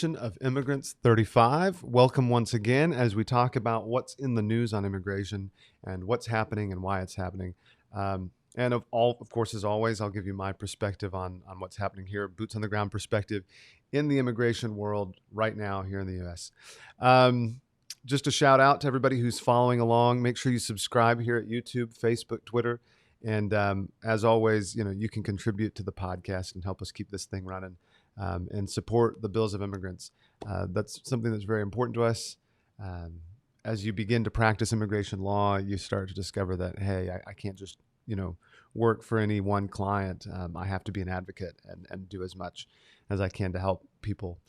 Nation of Immigrants 35. Welcome once again as we talk about what's in the news on immigration and what's happening and why it's happening. Of course, as always, I'll give you my perspective on what's happening here, boots on the ground perspective in the immigration world right now here in the U.S. Just a shout out to everybody who's following along. Make sure you subscribe here at YouTube, Facebook, Twitter. And as always, you can contribute to the podcast and help us keep this thing running and support the bills of immigrants. That's something that's very important to us. As you begin to practice immigration law, you start to discover that, hey, I can't just, work for any one client. I have to be an advocate and do as much as I can to help people.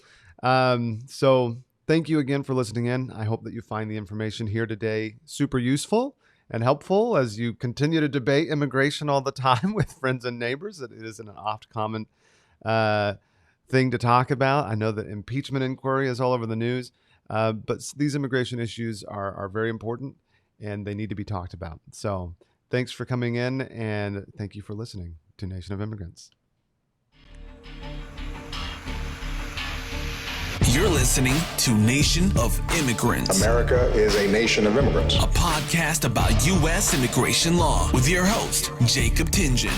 So thank you again for listening in. I hope that you find the information here today super useful and helpful as you continue to debate immigration all the time with friends and neighbors. It isn't an oft common thing to talk about. I know that impeachment inquiry is all over the news, but these immigration issues are very important and they need to be talked about. So thanks for coming in and thank you for listening to Nation of Immigrants. You're listening to Nation of Immigrants. America is a nation of immigrants. A podcast about U.S. immigration law with your host, Jacob Tingen.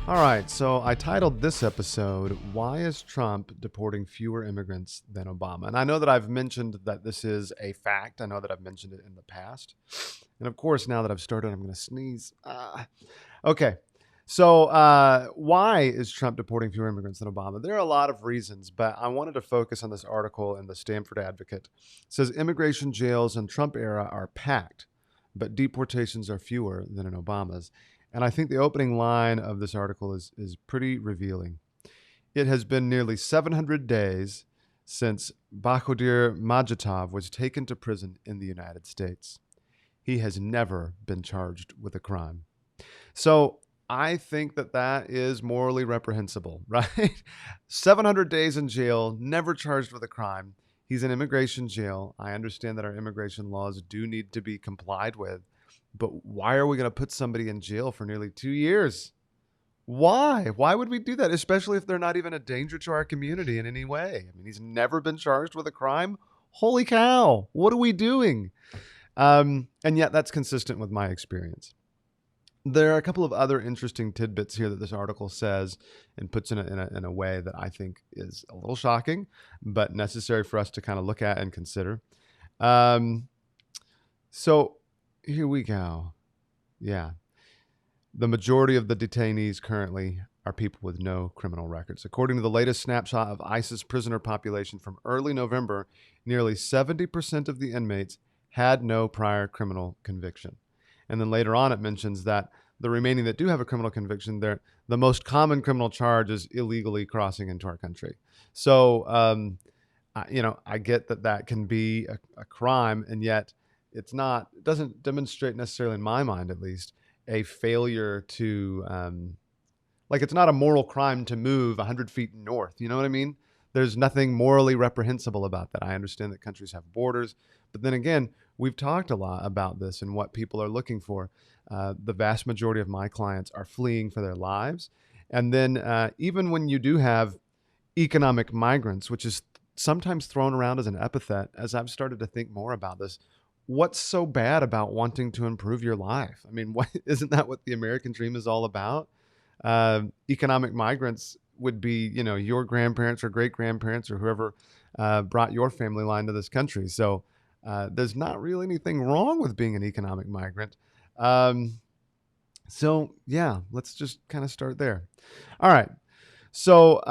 All right, so I titled this episode, Why is Trump Deporting Fewer Immigrants Than Obama? And I know that I've mentioned that this is a fact. I know that I've mentioned it in the past. And of course, now that I've started, I'm going to sneeze. Okay. So why is Trump deporting fewer immigrants than Obama? There are a lot of reasons, but I wanted to focus on this article in the Stanford Advocate. It says immigration jails in Trump era are packed, but deportations are fewer than in Obama's. And I think the opening line of this article is pretty revealing. It has been nearly 700 days since Bakhtir Majitov was taken to prison in the United States. He has never been charged with a crime. So I think that is morally reprehensible, right? 700 days in jail, never charged with a crime. He's in immigration jail. I understand that our immigration laws do need to be complied with, but why are we going to put somebody in jail for nearly 2 years? Why? Why would we do that? Especially if they're not even a danger to our community in any way. I mean, he's never been charged with a crime. Holy cow. What are we doing? And yet that's consistent with my experience. There are a couple of other interesting tidbits here that this article says and puts in a way that I think is a little shocking, but necessary for us to kind of look at and consider. So here we go. Yeah. The majority of the detainees currently are people with no criminal records. According to the latest snapshot of ICE's prisoner population from early November, nearly 70% of the inmates had no prior criminal conviction. And then later on, it mentions that the remaining that do have a criminal conviction, the most common criminal charge is illegally crossing into our country. So, I get that can be a crime, and yet it doesn't demonstrate necessarily, in my mind at least, a failure to, it's not a moral crime to move 100 feet north. You know what I mean? There's nothing morally reprehensible about that. I understand that countries have borders, but then again, we've talked a lot about this and what people are looking for. The vast majority of my clients are fleeing for their lives. And then even when you do have economic migrants, which is sometimes thrown around as an epithet, as I've started to think more about this, what's so bad about wanting to improve your life? I mean, isn't that what the American dream is all about? Economic migrants would be, your grandparents or great-grandparents or whoever brought your family line to this country. So there's not really anything wrong with being an economic migrant. So yeah, let's just kind of start there. All right. So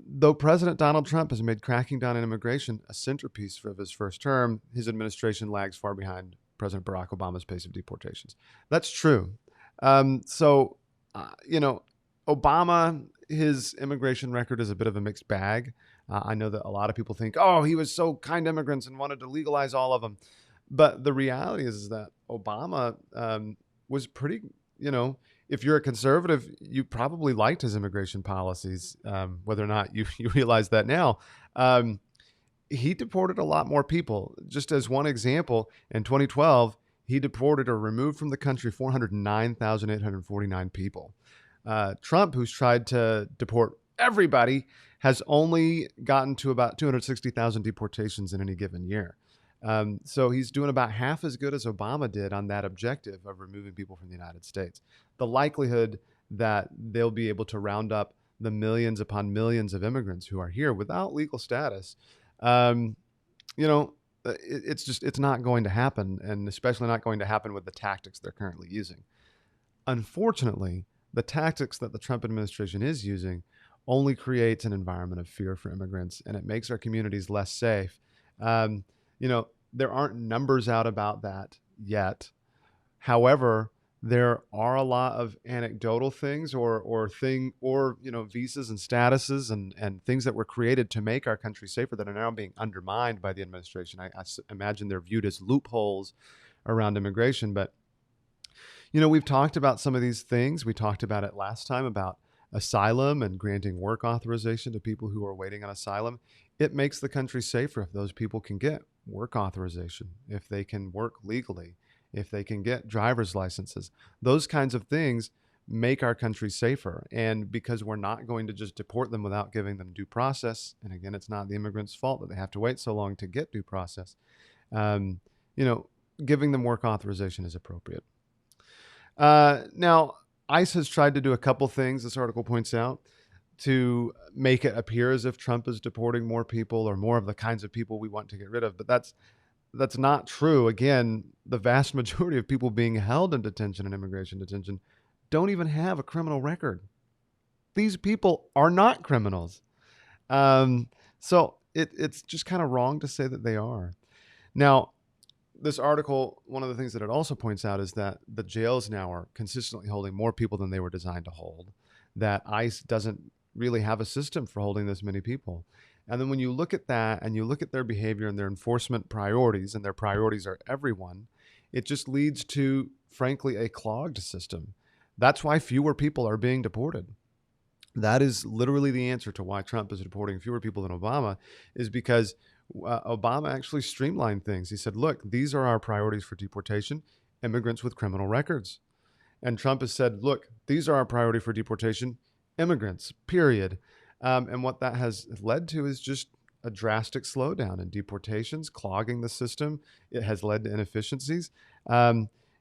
though President Donald Trump has made cracking down on immigration a centerpiece of his first term, his administration lags far behind President Barack Obama's pace of deportations. That's true. Obama, his immigration record is a bit of a mixed bag. I know that a lot of people think, he was so kind to immigrants and wanted to legalize all of them. But the reality is that Obama was pretty, if you're a conservative, you probably liked his immigration policies, whether or not you realize that now. He deported a lot more people. Just as one example, in 2012, he deported or removed from the country 409,849 people. Trump, who's tried to deport everybody, has only gotten to about 260,000 deportations in any given year. So he's doing about half as good as Obama did on that objective of removing people from the United States. The likelihood that they'll be able to round up the millions upon millions of immigrants who are here without legal status, um, it's not going to happen, and especially not going to happen with the tactics they're currently using. Unfortunately, the tactics that the Trump administration is using only creates an environment of fear for immigrants, and it makes our communities less safe. Um, there aren't numbers out about that yet. However, there are a lot of anecdotal things or visas and statuses and things that were created to make our country safer that are now being undermined by the administration. I imagine they're viewed as loopholes around immigration, but we've talked about some of these things. We talked about it last time about asylum and granting work authorization to people who are waiting on asylum. It makes the country safer if those people can get work authorization, if they can work legally, if they can get driver's licenses. Those kinds of things make our country safer. And because we're not going to just deport them without giving them due process, and again, it's not the immigrant's fault that they have to wait so long to get due process, giving them work authorization is appropriate. Now, ICE has tried to do a couple things, this article points out, to make it appear as if Trump is deporting more people or more of the kinds of people we want to get rid of. But that's not true. Again, the vast majority of people being held in detention and immigration detention don't even have a criminal record. These people are not criminals. So it's just kind of wrong to say that they are. Now, this article, one of the things that it also points out is that the jails now are consistently holding more people than they were designed to hold, that ICE doesn't really have a system for holding this many people. And then when you look at that and you look at their behavior and their enforcement priorities, and their priorities are everyone, it just leads to, frankly, a clogged system. That's why fewer people are being deported. That is literally the answer to why Trump is deporting fewer people than Obama, is because Obama actually streamlined things. He said, look, these are our priorities for deportation: immigrants with criminal records. And Trump has said, look, these are our priority for deportation: immigrants, period. And what that has led to is just a drastic slowdown in deportations, clogging the system. It has led to inefficiencies.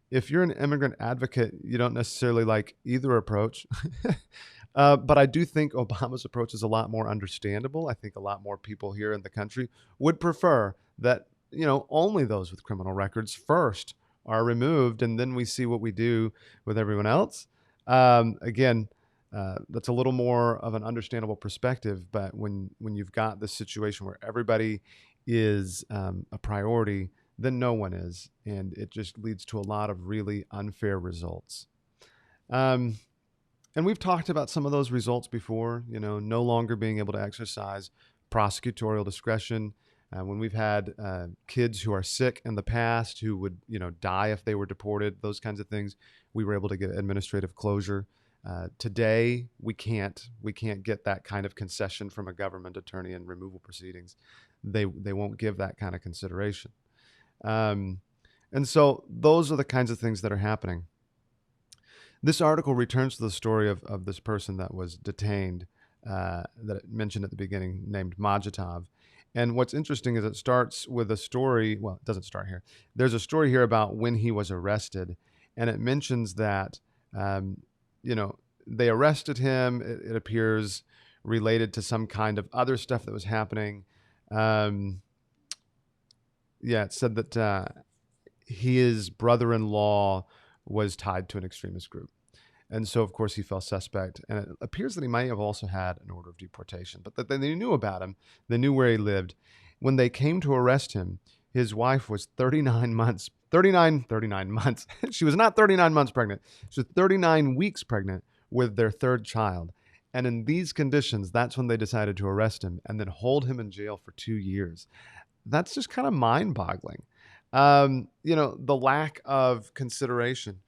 If you're an immigrant advocate, you don't necessarily like either approach. But I do think Obama's approach is a lot more understandable. I think a lot more people here in the country would prefer that, only those with criminal records first are removed, and then we see what we do with everyone else. Again, that's a little more of an understandable perspective. But when you've got this situation where everybody is a priority, then no one is. And it just leads to a lot of really unfair results. And we've talked about some of those results before, no longer being able to exercise prosecutorial discretion. When we've had kids who are sick in the past who would, die if they were deported, those kinds of things, we were able to get administrative closure. Today, we can't get that kind of concession from a government attorney in removal proceedings. They won't give that kind of consideration. And so those are the kinds of things that are happening. This article returns to the story of this person that was detained, that I mentioned at the beginning, named Majitov. And what's interesting is it starts with a story. Well, it doesn't start here. There's a story here about when he was arrested, and it mentions that, they arrested him. It appears related to some kind of other stuff that was happening. It said that his brother-in-law was tied to an extremist group. And so, of course, he fell suspect. And it appears that he might have also had an order of deportation, but that they knew about him. They knew where he lived. When they came to arrest him, his wife was 39 months. She was not 39 months pregnant. She was 39 weeks pregnant with their third child. And in these conditions, that's when they decided to arrest him and then hold him in jail for 2 years. That's just kind of mind-boggling. The lack of consideration.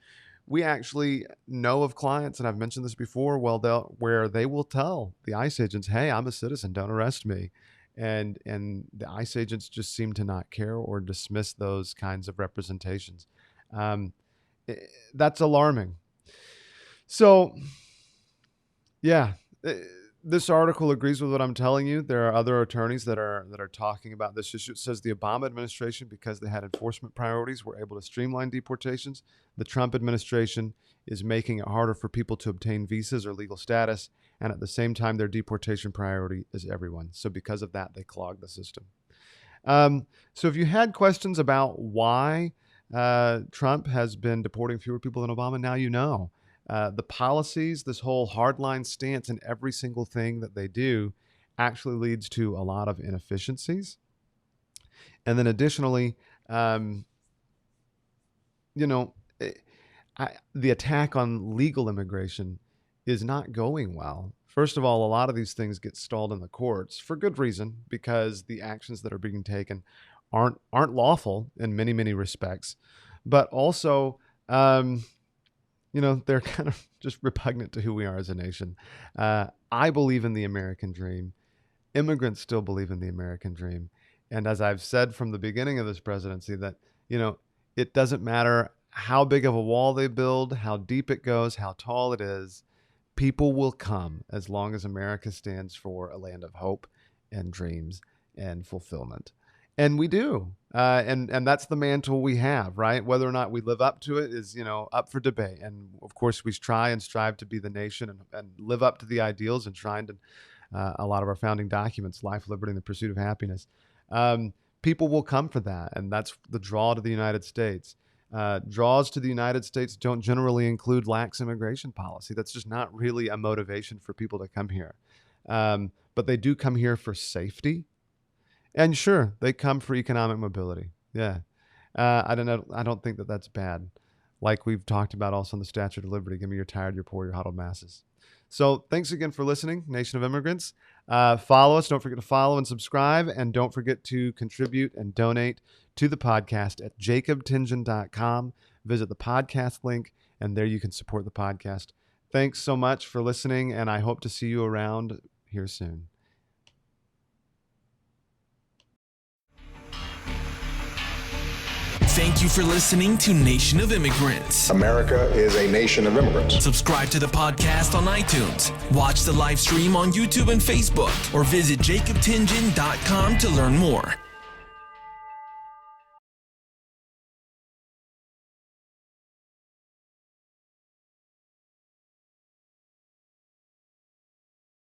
We actually know of clients, and I've mentioned this before, where they will tell the ICE agents, hey, I'm a citizen, don't arrest me. And the ICE agents just seem to not care or dismiss those kinds of representations. That's alarming. So Yeah. uh, This article agrees with what I'm telling you. There are other attorneys that are talking about this issue. It says the Obama administration, because they had enforcement priorities, were able to streamline deportations. The Trump administration is making it harder for people to obtain visas or legal status, and at the same time, their deportation priority is everyone. So because of that, they clog the system. So if you had questions about why Trump has been deporting fewer people than Obama, now you know. The policies, this whole hardline stance in every single thing that they do actually leads to a lot of inefficiencies. And then additionally, um, you know, the attack on legal immigration is not going well. First of all, a lot of these things get stalled in the courts for good reason, because the actions that are being taken aren't lawful in many respects, but also, they're kind of just repugnant to who we are as a nation. I believe in the American dream. Immigrants still believe in the American dream. And as I've said from the beginning of this presidency, that, it doesn't matter how big of a wall they build, how deep it goes, how tall it is, people will come as long as America stands for a land of hope and dreams and fulfillment. And we do. And that's the mantle we have, right? Whether or not we live up to it is, up for debate. And of course, we try and strive to be the nation and live up to the ideals and trying to a lot of our founding documents, life, liberty, and the pursuit of happiness. People will come for that. And that's the draw to the United States. Draws to the United States don't generally include lax immigration policy. That's just not really a motivation for people to come here. But they do come here for safety. And sure, they come for economic mobility. Yeah. I don't think that that's bad. Like we've talked about also in the Statute of Liberty, give me your tired, your poor, your huddled masses. So thanks again for listening, Nation of Immigrants. Follow us. Don't forget to follow and subscribe. And don't forget to contribute and donate to the podcast at jacobtingen.com. Visit the podcast link, and there you can support the podcast. Thanks so much for listening, and I hope to see you around here soon. Thank you for listening to Nation of Immigrants. America is a nation of immigrants. Subscribe to the podcast on iTunes. Watch the live stream on YouTube and Facebook, or visit jacobtingen.com to learn more.